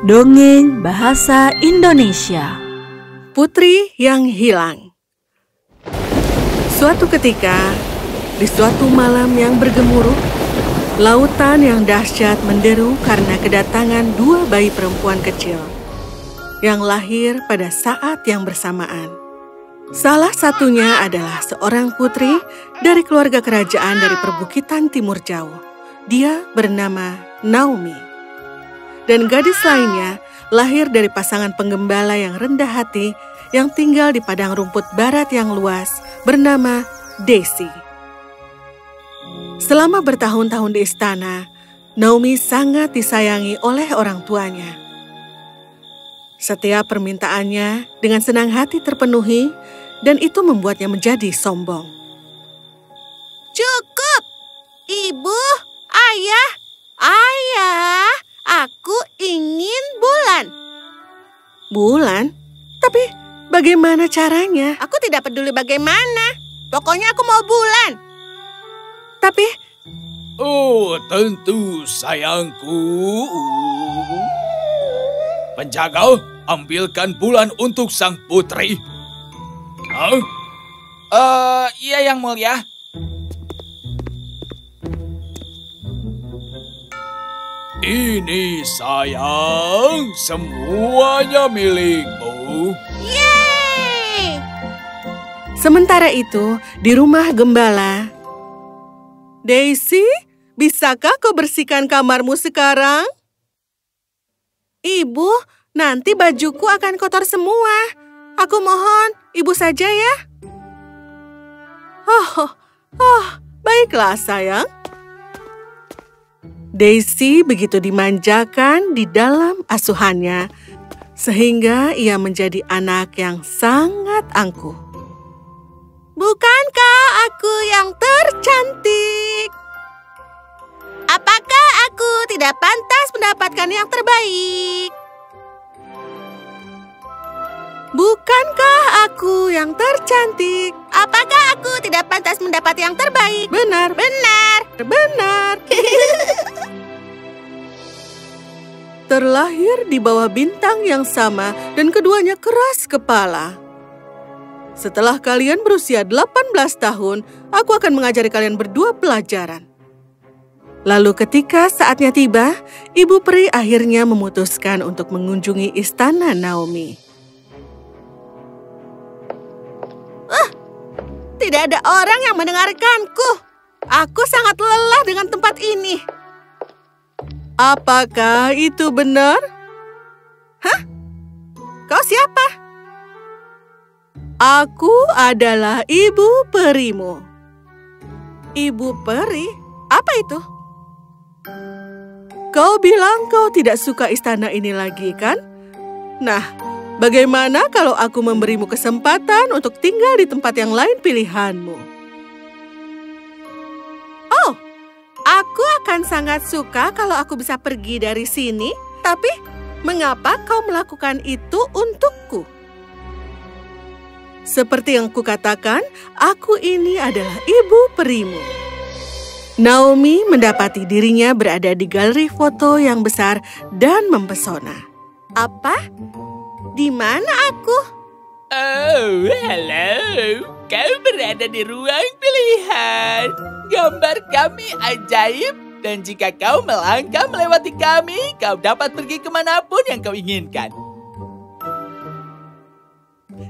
Dongeng Bahasa Indonesia. Putri yang Hilang. Suatu ketika, di suatu malam yang bergemuruh, lautan yang dahsyat menderu karena kedatangan dua bayi perempuan kecil yang lahir pada saat yang bersamaan. Salah satunya adalah seorang putri dari keluarga kerajaan dari perbukitan timur jauh. Dia bernama Naomi. Dan gadis lainnya lahir dari pasangan penggembala yang rendah hati yang tinggal di padang rumput barat yang luas bernama Daisy. Selama bertahun-tahun di istana, Naomi sangat disayangi oleh orang tuanya. Setiap permintaannya dengan senang hati terpenuhi dan itu membuatnya menjadi sombong. Cukup! Ibu, ayah, aku ingin bulan. Bulan? Tapi bagaimana caranya? Aku tidak peduli bagaimana. Pokoknya aku mau bulan. Tapi... Oh, tentu sayangku. Penjaga, ambilkan bulan untuk sang putri. Iya yang mulia. Ini sayang, semuanya milikmu. Yeay! Sementara itu, di rumah gembala, Daisy, bisakah kau bersihkan kamarmu sekarang? Ibu, nanti bajuku akan kotor semua. Aku mohon, ibu saja ya. Baiklah sayang. Daisy begitu dimanjakan di dalam asuhannya, sehingga ia menjadi anak yang sangat angkuh. Bukankah aku yang tercantik? Apakah aku tidak pantas mendapatkan yang terbaik? Bukankah aku yang tercantik? Apakah aku tidak pantas mendapat yang terbaik? Benar. Terlahir di bawah bintang yang sama dan keduanya keras kepala. Setelah kalian berusia 18 tahun, aku akan mengajari kalian berdua pelajaran. Lalu ketika saatnya tiba, Ibu Peri akhirnya memutuskan untuk mengunjungi istana Naomi. Tidak ada orang yang mendengarkanku. Aku sangat lelah dengan tempat ini. Apakah itu benar? Hah? Kau siapa? Aku adalah Ibu Perimu. Ibu Peri? Apa itu? Kau bilang kau tidak suka istana ini lagi, kan? Nah, bagaimana kalau aku memberimu kesempatan untuk tinggal di tempat yang lain pilihanmu? Oh, aku akan sangat suka kalau aku bisa pergi dari sini. Tapi, mengapa kau melakukan itu untukku? Seperti yang kukatakan, aku ini adalah Ibu Perimu. Naomi mendapati dirinya berada di galeri foto yang besar dan mempesona. Apa? Di mana aku? Oh, halo. Kau berada di ruang pilihan. Gambar kami ajaib. Dan jika kau melangkah melewati kami, kau dapat pergi kemanapun yang kau inginkan.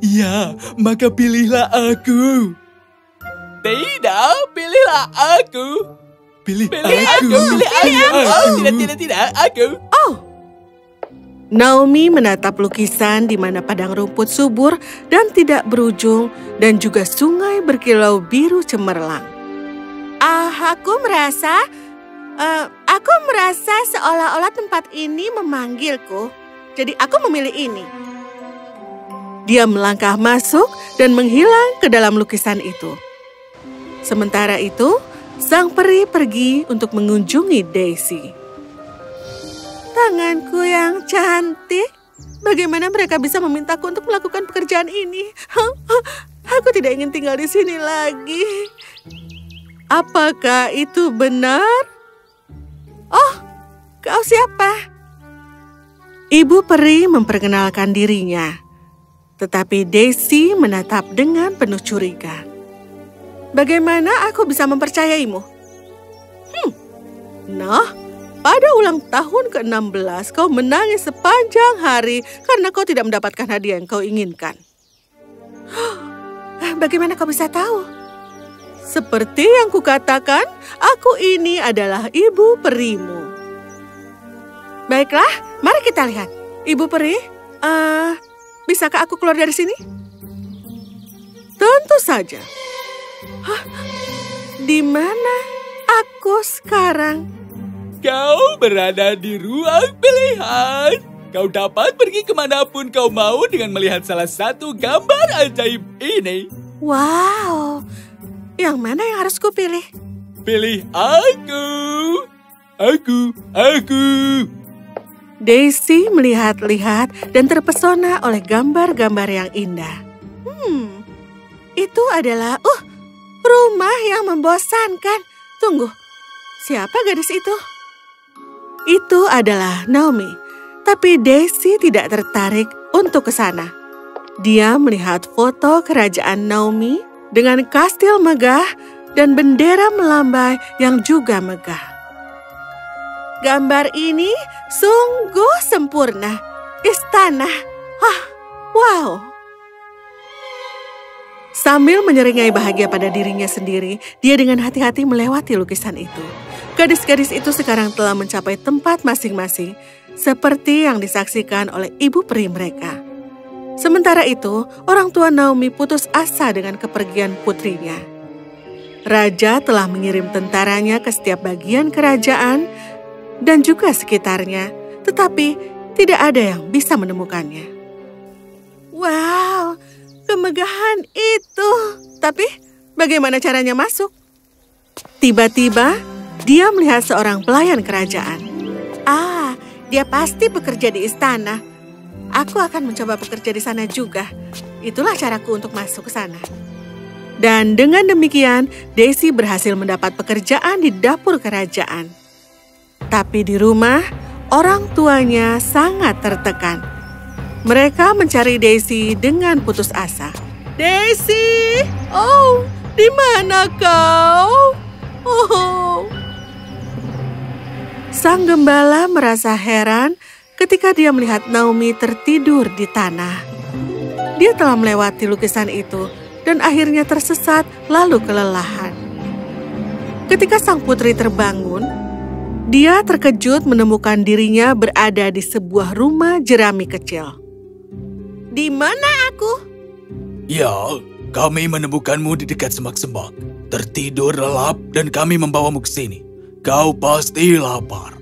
Ya, maka pilihlah aku. Tidak, pilihlah aku. Pilih Pilih aku. aku. Oh, tidak, aku. Naomi menatap lukisan di mana padang rumput subur dan tidak berujung dan juga sungai berkilau biru cemerlang. Aku merasa seolah-olah tempat ini memanggilku. Jadi aku memilih ini. Dia melangkah masuk dan menghilang ke dalam lukisan itu. Sementara itu, sang peri pergi untuk mengunjungi Daisy. Tanganku yang cantik, bagaimana mereka bisa memintaku untuk melakukan pekerjaan ini? Aku tidak ingin tinggal di sini lagi. Apakah itu benar? Oh, kau siapa? Ibu peri memperkenalkan dirinya, tetapi Daisy menatap dengan penuh curiga. Bagaimana aku bisa mempercayaimu? Nah, pada ulang tahun ke-16 kau menangis sepanjang hari karena kau tidak mendapatkan hadiah yang kau inginkan. Bagaimana kau bisa tahu? Seperti yang kukatakan, aku ini adalah ibu perimu. Baiklah, mari kita lihat. Ibu peri, bisakah aku keluar dari sini? Tentu saja. Di mana aku sekarang? Kau berada di ruang pilihan. Kau dapat pergi kemanapun kau mau dengan melihat salah satu gambar ajaib ini. Wow, yang mana yang harus kupilih? Pilih aku. Aku. Daisy melihat-lihat dan terpesona oleh gambar-gambar yang indah. Itu adalah rumah yang membosankan. Tunggu, siapa gadis itu? Itu adalah Naomi, tapi Daisy tidak tertarik untuk ke sana. Dia melihat foto kerajaan Naomi dengan kastil megah dan bendera melambai yang juga megah. Gambar ini sungguh sempurna. Istana. Wow. Sambil menyeringai bahagia pada dirinya sendiri, dia dengan hati-hati melewati lukisan itu. Gadis-gadis itu sekarang telah mencapai tempat masing-masing, seperti yang disaksikan oleh ibu peri mereka. Sementara itu, orang tua Naomi putus asa dengan kepergian putrinya. Raja telah mengirim tentaranya ke setiap bagian kerajaan dan juga sekitarnya, tetapi tidak ada yang bisa menemukannya. Wow, kemegahan itu. Tapi bagaimana caranya masuk? Tiba-tiba, dia melihat seorang pelayan kerajaan. Dia pasti bekerja di istana. Aku akan mencoba bekerja di sana juga. Itulah caraku untuk masuk ke sana. Dan dengan demikian, Daisy berhasil mendapat pekerjaan di dapur kerajaan. Tapi di rumah, orang tuanya sangat tertekan. Mereka mencari Daisy dengan putus asa. Daisy, di mana kau? Sang gembala merasa heran ketika dia melihat Naomi tertidur di tanah. Dia telah melewati lukisan itu dan akhirnya tersesat lalu kelelahan. Ketika sang putri terbangun, dia terkejut menemukan dirinya berada di sebuah rumah jerami kecil. Di mana aku? Ya, kami menemukanmu di dekat semak-semak. Tertidur lelap dan kami membawamu ke sini. Kau pasti lapar.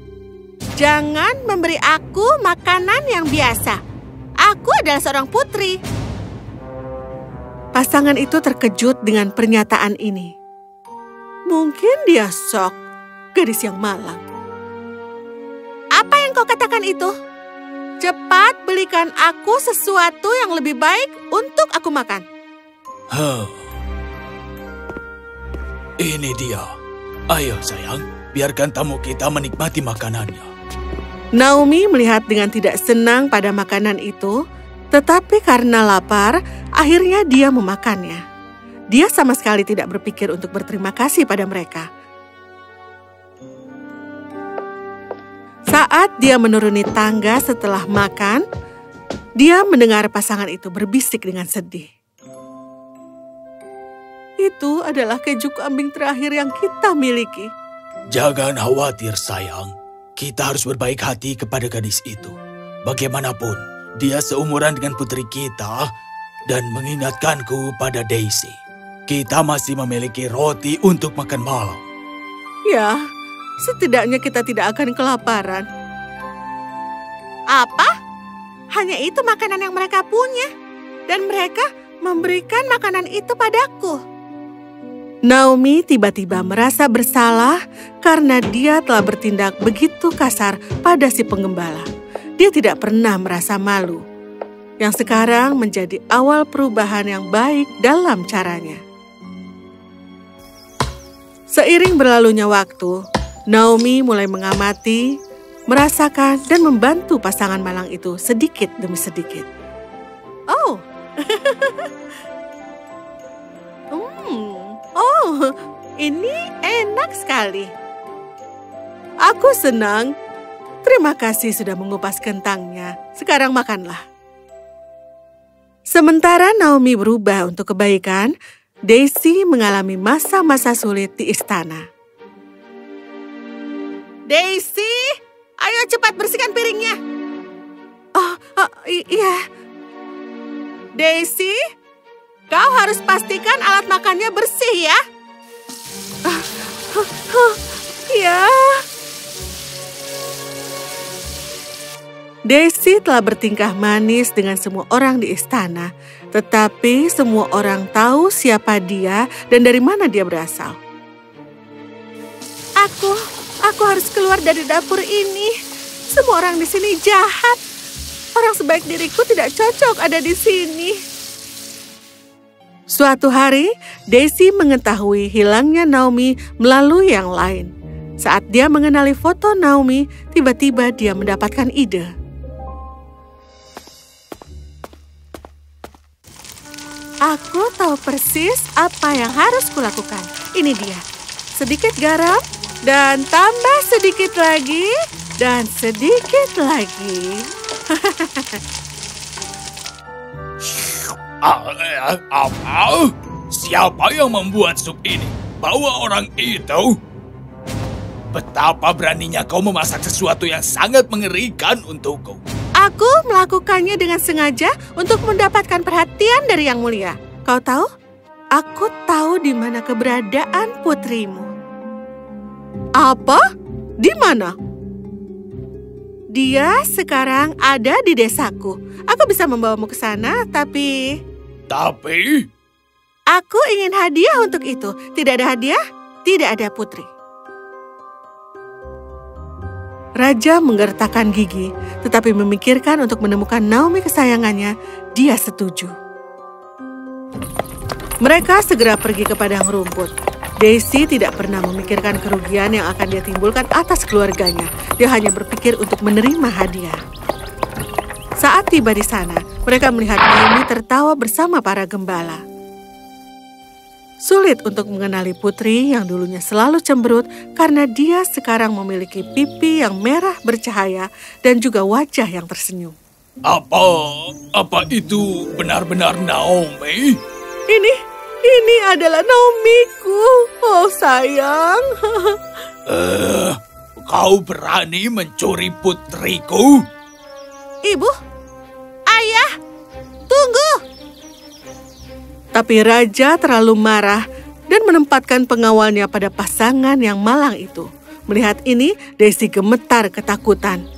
Jangan memberi aku makanan yang biasa. Aku adalah seorang putri. Pasangan itu terkejut dengan pernyataan ini. Mungkin dia shock, gadis yang malang. Apa yang kau katakan itu? Cepat belikan aku sesuatu yang lebih baik untuk aku makan. Ini dia. Ayo sayang, biarkan tamu kita menikmati makanannya. Naomi melihat dengan tidak senang pada makanan itu, tetapi karena lapar, akhirnya dia memakannya. Dia sama sekali tidak berpikir untuk berterima kasih pada mereka. Saat dia menuruni tangga setelah makan, dia mendengar pasangan itu berbisik dengan sedih. Itu adalah keju kambing terakhir yang kita miliki. Jangan khawatir sayang, kita harus berbaik hati kepada gadis itu. Bagaimanapun, dia seumuran dengan putri kita dan mengingatkanku pada Daisy. Kita masih memiliki roti untuk makan malam. Ya, setidaknya kita tidak akan kelaparan. Apa? Hanya itu makanan yang mereka punya. Dan mereka memberikan makanan itu padaku. Naomi tiba-tiba merasa bersalah karena dia telah bertindak begitu kasar pada si penggembala. Dia tidak pernah merasa malu, yang sekarang menjadi awal perubahan yang baik dalam caranya. Seiring berlalunya waktu, Naomi mulai mengamati merasakan dan membantu pasangan malang itu sedikit demi sedikit. Oh, ini enak sekali. Aku senang. Terima kasih sudah mengupas kentangnya. Sekarang makanlah. Sementara Naomi berubah untuk kebaikan, Daisy mengalami masa-masa sulit di istana. Daisy, ayo cepat bersihkan piringnya. Iya. Daisy, kau harus pastikan alat makannya bersih ya. Ya. Daisy telah bertingkah manis dengan semua orang di istana, tetapi semua orang tahu siapa dia dan dari mana dia berasal. Aku harus keluar dari dapur ini. Semua orang di sini jahat. Orang sebaik diriku tidak cocok ada di sini. Suatu hari, Daisy mengetahui hilangnya Naomi melalui yang lain. Saat dia mengenali foto Naomi, tiba-tiba dia mendapatkan ide. Aku tahu persis apa yang harus kulakukan. Ini dia. Sedikit garam, dan tambah sedikit lagi, dan sedikit lagi. Apa? Siapa yang membuat sup ini? Bawa orang itu? Betapa beraninya kau memasak sesuatu yang sangat mengerikan untukku. Aku melakukannya dengan sengaja untuk mendapatkan perhatian dari Yang Mulia. Kau tahu? Aku tahu di mana keberadaan putrimu. Apa? Di mana? Dia sekarang ada di desaku. Aku bisa membawamu ke sana, tapi... Tapi? Aku ingin hadiah untuk itu. Tidak ada hadiah, tidak ada putri. Raja menggertakkan gigi, tetapi memikirkan untuk menemukan Naomi kesayangannya, dia setuju. Mereka segera pergi ke padang rumput. Daisy tidak pernah memikirkan kerugian yang akan dia timbulkan atas keluarganya. Dia hanya berpikir untuk menerima hadiah. Saat tiba di sana, mereka melihat Naomi tertawa bersama para gembala. Sulit untuk mengenali putri yang dulunya selalu cemberut karena dia sekarang memiliki pipi yang merah bercahaya dan juga wajah yang tersenyum. Apa itu benar-benar Naomi? Ini adalah Naomiku. Oh sayang. Kau berani mencuri putriku? Ibu, ayah, tunggu. Tapi raja terlalu marah dan menempatkan pengawalnya pada pasangan yang malang itu. Melihat ini, Daisy gemetar ketakutan.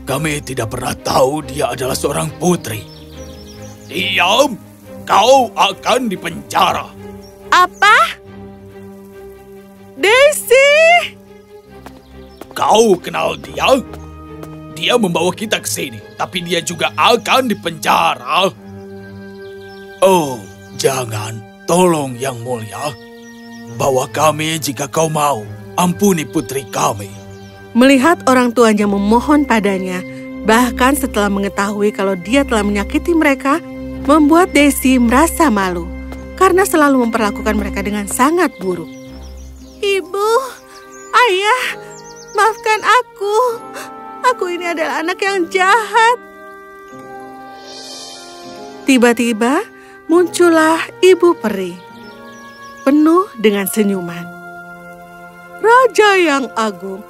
Kami tidak pernah tahu dia adalah seorang putri. Diam! Kau akan dipenjara. Apa? Daisy! Kau kenal dia? Dia membawa kita ke sini, tapi dia juga akan dipenjara. Oh, jangan. Tolong Yang Mulia. Bawa kami jika kau mau. Ampuni putri kami. Melihat orang tuanya memohon padanya, bahkan setelah mengetahui kalau dia telah menyakiti mereka, membuat Daisy merasa malu karena selalu memperlakukan mereka dengan sangat buruk. Ibu, ayah, maafkan aku. Aku ini adalah anak yang jahat. Tiba-tiba muncullah ibu peri, penuh dengan senyuman. Raja yang agung,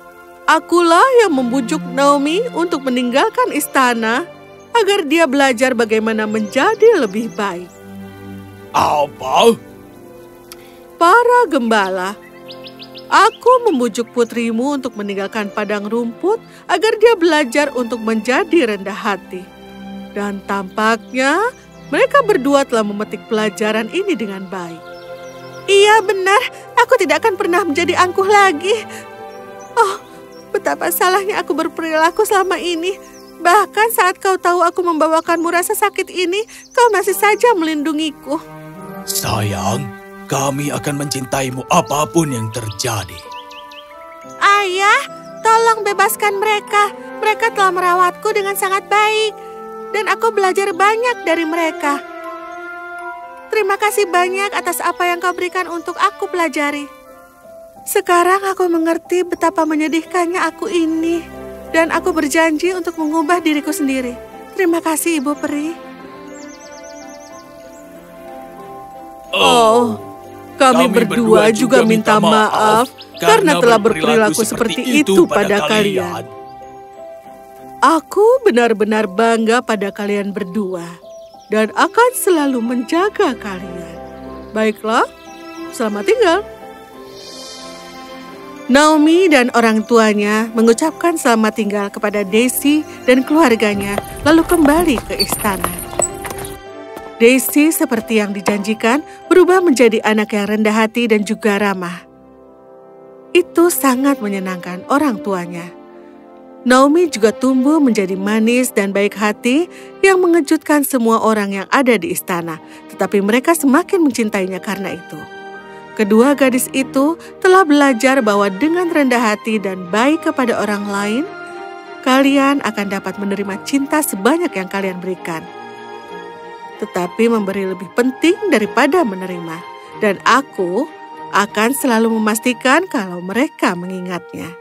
akulah yang membujuk Naomi untuk meninggalkan istana agar dia belajar bagaimana menjadi lebih baik. Apa? Para gembala, aku membujuk putrimu untuk meninggalkan padang rumput agar dia belajar untuk menjadi rendah hati. Dan tampaknya mereka berdua telah memetik pelajaran ini dengan baik. Iya benar, aku tidak akan pernah menjadi angkuh lagi. Oh, betapa salahnya aku berperilaku selama ini. Bahkan saat kau tahu aku membawakanmu rasa sakit ini, kau masih saja melindungiku. Sayang, kami akan mencintaimu apapun yang terjadi. Ayah, Tolong bebaskan mereka. Mereka telah merawatku dengan sangat baik. Dan aku belajar banyak dari mereka. Terima kasih banyak atas apa yang kau berikan untuk aku pelajari. Sekarang aku mengerti betapa menyedihkannya aku ini. Dan aku berjanji untuk mengubah diriku sendiri. Terima kasih, Ibu Peri. Oh, kami berdua juga minta maaf karena telah berperilaku seperti itu pada kalian. Aku benar-benar bangga pada kalian berdua dan akan selalu menjaga kalian. Baiklah, selamat tinggal. Naomi dan orang tuanya mengucapkan selamat tinggal kepada Daisy dan keluarganya, lalu kembali ke istana. Daisy, seperti yang dijanjikan, berubah menjadi anak yang rendah hati dan juga ramah. Itu sangat menyenangkan orang tuanya. Naomi juga tumbuh menjadi manis dan baik hati yang mengejutkan semua orang yang ada di istana, tetapi mereka semakin mencintainya karena itu. Kedua gadis itu telah belajar bahwa dengan rendah hati dan baik kepada orang lain, kalian akan dapat menerima cinta sebanyak yang kalian berikan. Tetapi memberi lebih penting daripada menerima, dan aku akan selalu memastikan kalau mereka mengingatnya.